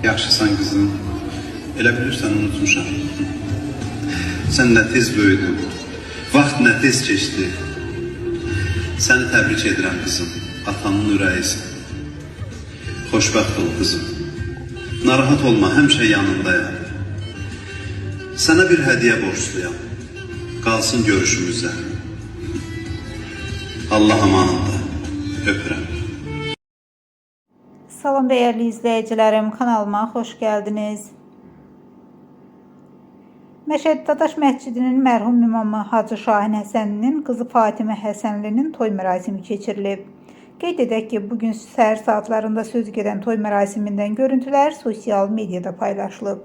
Yaxşısan qızım. Elə bilirsən unutmuşam. Sən nə tez böyüdün. Vaxt nə tez keçdi. Səni təbrik edirəm qızım. Atanın ürəyisin. Xoşbəxt ol qızım. Narahat olma, həmişə yanındayam. Sənə bir hədiyyə borçluyam. Qalsın görüşümüzə. Allah amanında. Öpürəm. Salam değerli izleyicilerim, kanalıma hoş geldiniz. Məşəd Dadaş Məscidinin mərhum imamı Hacı Şahin Həsənlinin qızı Fatimə Həsənlinin toy mərasimi keçirilib. Qeyd edək ki, bugün səhər saatlarında söz gedən toy mərasimindən görüntülər sosial mediada paylaşılıb.